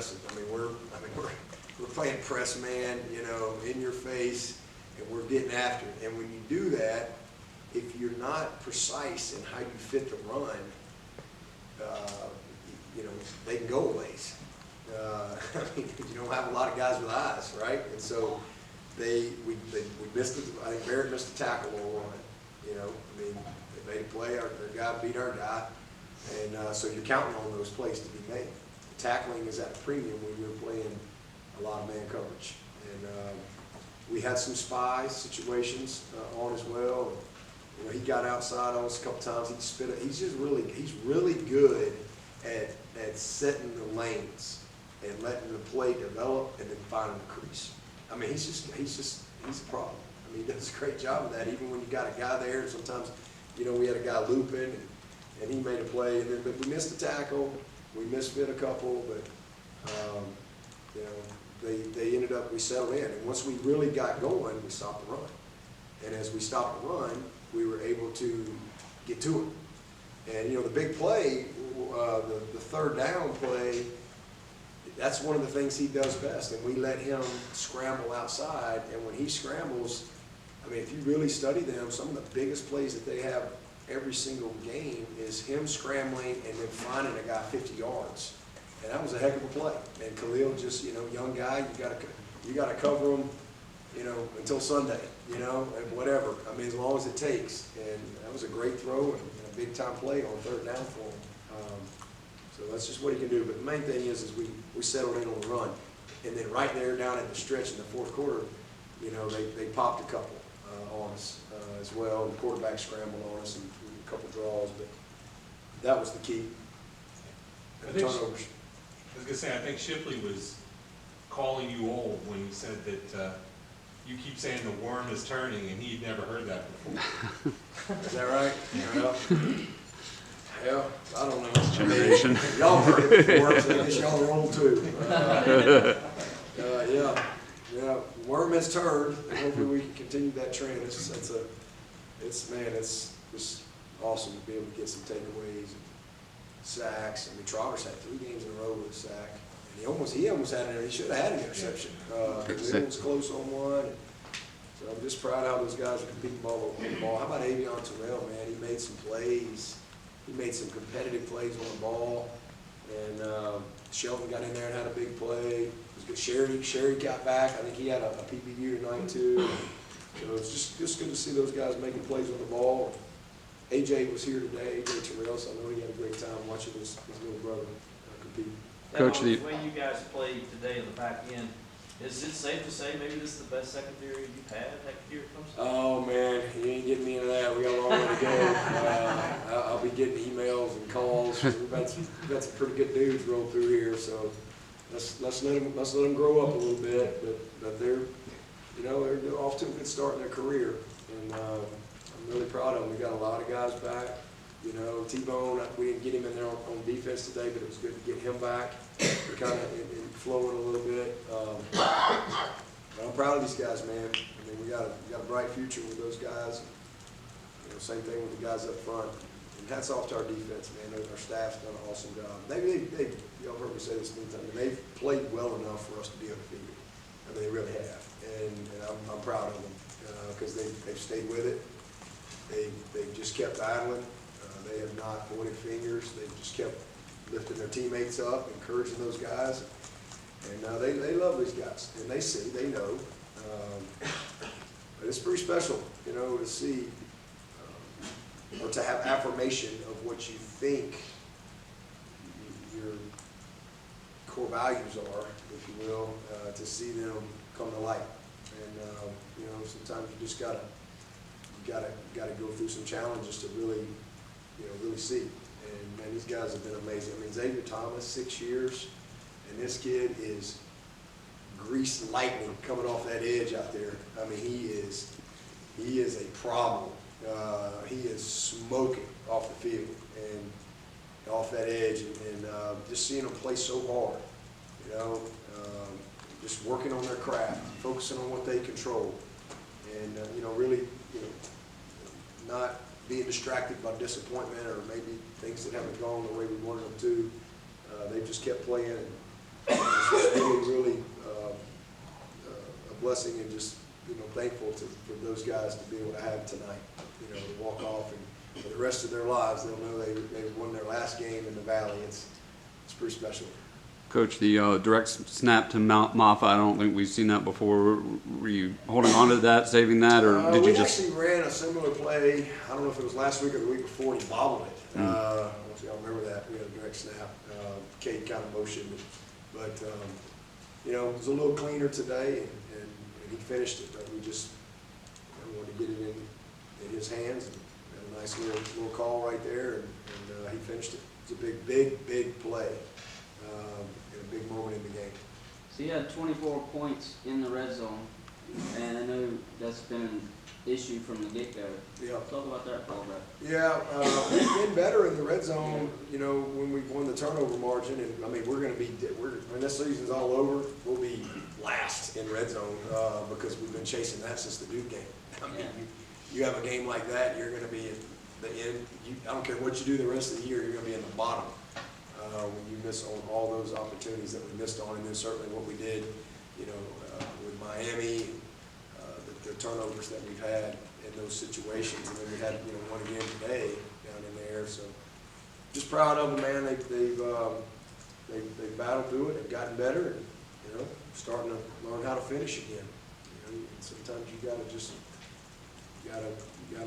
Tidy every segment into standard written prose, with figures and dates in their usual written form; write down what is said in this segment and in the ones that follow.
impressive. I mean, we're playing press man, you know, in your face, and we're getting after it. And when you do that, if you're not precise in how you fit the run, you know, they can go a ways. I mean, you don't have a lot of guys with eyes, right? And so we missed it. I think Barrett missed a tackle on it. You know, I mean, they made a play. Their guy beat our guy, and so you're counting on those plays to be made. Tackling is at a premium when you're playing a lot of man coverage, and we had some spy situations on as well. You know, he got outside on us a couple times. He spit it. He's really good at setting the lanes and letting the play develop and then finding the crease. I mean, he's a problem. I mean, he does a great job of that. Even when you got a guy there, sometimes, you know, we had a guy looping and he made a play, and then but we missed a tackle. We misfit a couple, but you know, they ended up, we settled in, and once we really got going, we stopped the run. And as we stopped the run, we were able to get to it. And you know, the big play, the third down play, that's one of the things he does best, and we let him scramble outside. And when he scrambles, I mean, if you really study them, some of the biggest plays that they have every single game is him scrambling and then finding a guy 50 yards. And that was a heck of a play. And Khalil, just, you know, young guy, you gotta cover him, you know, until Sunday, you know, and whatever. I mean, as long as it takes. And that was a great throw and a big time play on third down for him. So that's just what he can do. But the main thing is we settled in on the run. And then right there down at the stretch in the fourth quarter, you know, they popped a couple on us as well. The quarterback scrambled on us and a couple draws, but that was the key. And turnovers. I was going to say, I think Shipley was calling you old when he said that you keep saying the worm is turning, and he'd never heard that before. Is that right? Yeah, I don't know. Generation. I mean, y'all heard it before, so I guess y'all are old too. Yeah. Worm has turned, and hopefully we can continue that trend. It's just awesome to be able to get some takeaways and sacks. I mean, Travers had 3 games in a row with a sack, and he almost had he should have had an interception. He was close on one. So I'm just proud of how those guys are competing ball over the ball. How about Avion Terrell, man? He made some plays. He made some competitive plays on the ball, and Shelton got in there and had a big play. It was good. Sherry got back. I think he had a PBU tonight too. So it's just good to see those guys making plays on the ball. AJ was here today, AJ Terrell, so I know he had a great time watching his little brother compete. Coach, the way you guys played today in the back end, is it safe to say maybe this is the best secondary you've had here at Clemson? Oh man, you ain't getting me into that. We got a long way to go. I'll be getting emails and calls. We've got some pretty good dudes roll through here, so let's let them grow up a little bit. But they're off to a good start in their career, and I'm really proud of them. We got a lot of guys back. You know, T-Bone, we didn't get him in there on defense today, but it was good to get him back. We're kind of flowing a little bit. But I'm proud of these guys, man. I mean, we got a bright future with those guys. You know, same thing with the guys up front. And hats off to our defense, man. Our staff's done an awesome job. Y'all heard me say this many times. They've played well enough for us to be undefeated. I mean, they really have, and I'm proud of them because they've stayed with it. They've just kept battling. They have not pointed fingers. They've just kept lifting their teammates up, encouraging those guys. And they love these guys, and they know. But it's pretty special, you know, to see or to have affirmation of what you think your core values are, if you will, to see them come to light. And you know, sometimes you just gotta go through some challenges to really see. And man, these guys have been amazing. I mean, Xavier Thomas, 6 years, and this kid is greased lightning coming off that edge out there. I mean, he is a problem. He is smoking off the field and off that edge, and just seeing them play so hard, you know, just working on their craft, focusing on what they control, and you know, really, you know, not being distracted by disappointment or maybe things that haven't gone the way we wanted them to. They've just kept playing, and blessing and just, thankful for those guys to be able to have tonight, to walk off and for the rest of their lives, they'll know they won their last game in the Valley. It's pretty special. Coach, the direct snap to Maffa, I don't think we've seen that before. Were you holding on to that, saving that, or did you just? We actually ran a similar play. I don't know if it was last week or the week before, and he bobbled it. I don't know if y'all remember that. We had a direct snap. Kate kind of motioned it. But, it was a little cleaner today, and he finished it. But we just wanted to get it in his hands. And had a nice little call right there, and he finished it. It's a big play. And a big moment in the game. So you had 24 points in the red zone, and I know that's been an issue from the get-go. Yeah. Talk about that for a little bit. Yeah, we've been better in the red zone, when we've won the turnover margin, and I mean, when this season's all over, we'll be last in red zone, because we've been chasing that since the Duke game. I mean, you have a game like that, you're gonna be at the end, I don't care what you do the rest of the year, you're gonna be in the bottom. When you miss on all those opportunities that we missed on, and then certainly what we did, with Miami, the turnovers that we've had in those situations, and then we had, one again today down in there. So just proud of them, man. They've battled through it, they've gotten better, and starting to learn how to finish again. And sometimes you gotta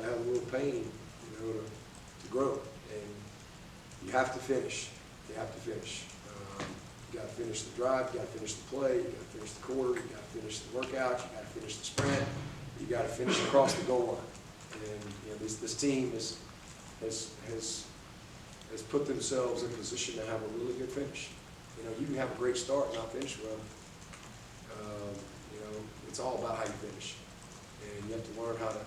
have a little pain, to grow, and you have to finish. You have to finish. You got to finish the drive. You got to finish the play. You got to finish the quarter. You got to finish the workout. You got to finish the sprint. You got to finish across the goal line. And this team has put themselves in a position to have a really good finish. You can have a great start and not finish well. It's all about how you finish, and you have to learn how to.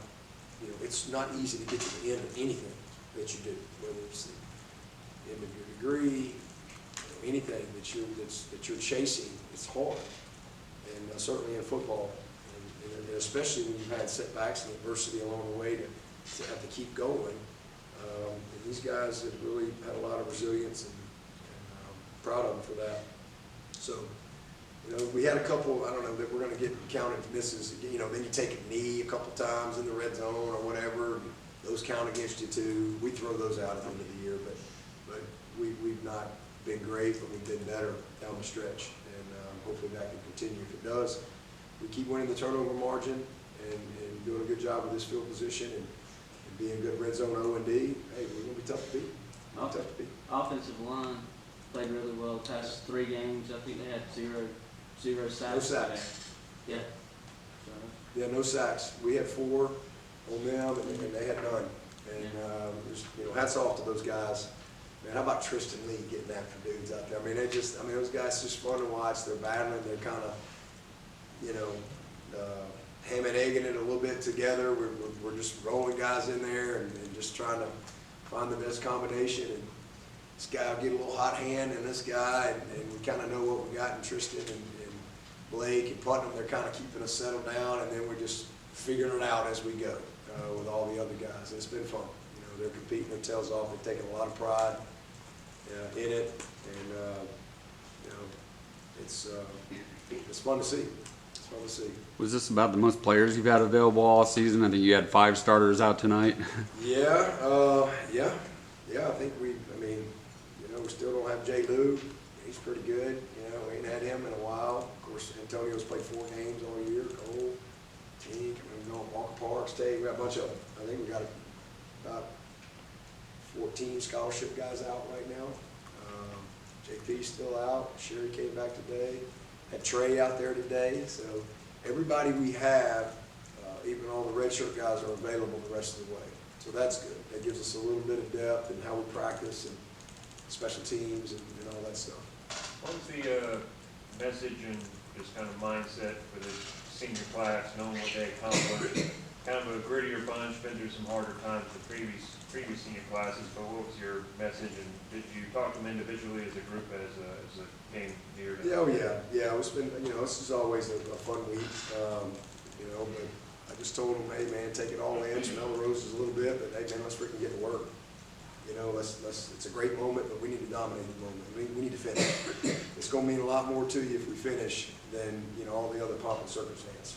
It's not easy to get to the end of anything that you do, whether it's the end of your degree, anything that you're chasing. It's hard, and certainly in football, and especially when you've had setbacks and adversity along the way to have to keep going. And these guys have really had a lot of resilience, and I'm proud of them for that. So, we had a couple, I don't know, that we're going to get counted misses. Then you take a knee a couple times in the red zone or whatever. Those count against you too. We throw those out at the end of the year, but we've not been great, but we've been better down the stretch, and hopefully that can continue. If it does, we keep winning the turnover margin and doing a good job with this field position and being good red zone O&D. Hey, we're going to be tough to beat. Tough to beat. Offensive line played really well the past 3 games. I think they had zero sacks. No sacks. Yeah. Yeah, no sacks. We had 4 on them, and they had none. And just, hats off to those guys. Man, how about Tristan Lee getting after dudes out there? I mean, those guys just fun to watch. They're battling. They're kind of, ham and egging it a little bit together. We're just rolling guys in there and just trying to find the best combination. And this guy will get a little hot hand in this guy, and we kind of know what we got in Tristan and Blake and Putnam. They're kind of keeping us settled down, and then we're just figuring it out as we go with all the other guys. It's been fun. They're competing their tails off. They've taken a lot of pride in it, and it's fun to see. It's fun to see. Was this about the most players you've had available all season? I think you had 5 starters out tonight. Yeah. I think we still don't have Jay Lou. He's pretty good. We ain't had him in a while. Of course, Antonio's played 4 games all year. Cole, Tink, Walker Parks, Tate. We got a bunch of them. I think we got about 14 scholarship guys out right now. JP's still out. Sherry came back today. Had Trey out there today. So everybody we have, even all the redshirt guys, are available the rest of the way. So that's good. That gives us a little bit of depth in how we practice and special teams and all that stuff. What was the message and just kind of mindset for the senior class, knowing what they accomplished? Kind of a grittier bunch, been through some harder times the previous senior classes, but what was your message, and did you talk to them individually as a group as a came near to? Yeah. It's been, this is always a fun week, but I just told them, hey man, take it all in, smell the roses a little bit, but hey man, let's freaking get to work. It's a great moment, but we need to dominate the moment. We need to finish. It's going to mean a lot more to you if we finish than all the other pomp and circumstance.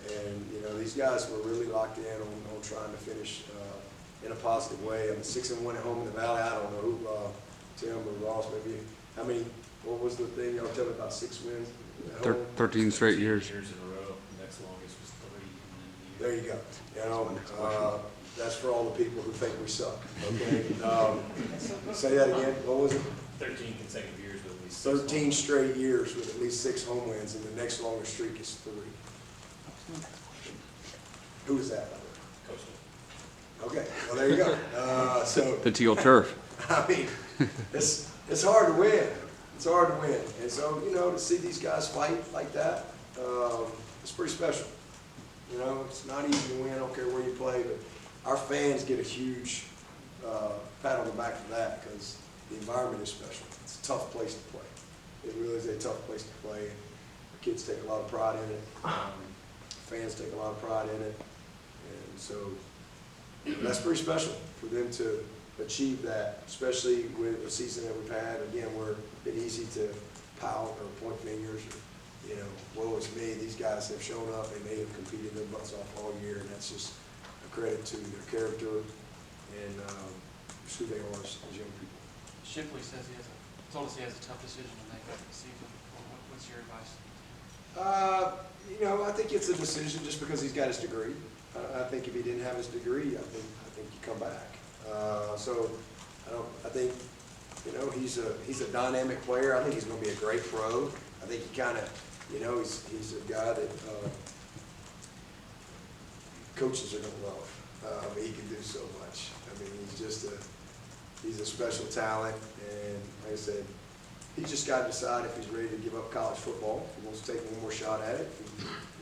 And, you know, these guys were really locked in on trying to finish in a positive way. I mean, 6-1 at home in the Valley. I don't know who, Tim or Ross, maybe. How many, what was the thing y'all tell me about 6 wins at home? 13 straight years. Years in a row, next longest was 3. There you go. You know, that's for all the people who think we suck, okay? Say that again, what was it? 13 consecutive years with at least 6 13 straight years with at least 6 home wins, and the next longest streak is 3. Who is that, by the way? Coastal. Okay, well, there you go. So, The teal turf. I mean, it's hard to win. It's hard to win. And so, you know, to see these guys fight like that, it's pretty special. You know, it's not easy to win, I don't care where you play, but our fans get a huge pat on the back for that because the environment is special. It's a tough place to play. It really is a tough place to play. The kids take a lot of pride in it. Fans take a lot of pride in it. And so that's pretty special for them to achieve that, especially with the season that we've had. Again, we're been easy to pout or point fingers or, you know, woe is me. These guys have shown up and they have competed their butts off all year, and that's just a credit to their character and just who they are as young people. Shipley says told us he has a tough decision to make after the season. What's your advice? You know, I think it's a decision just because he's got his degree. I think if he didn't have his degree, I think you come back. So I think, you know, he's a dynamic player. I think he's going to be a great pro. I think he kind of, you know, he's a guy that coaches are going to love. He can do so much. I mean, he's a special talent, and like I said, he's just got to decide if he's ready to give up college football. If he wants to take one more shot at it. If he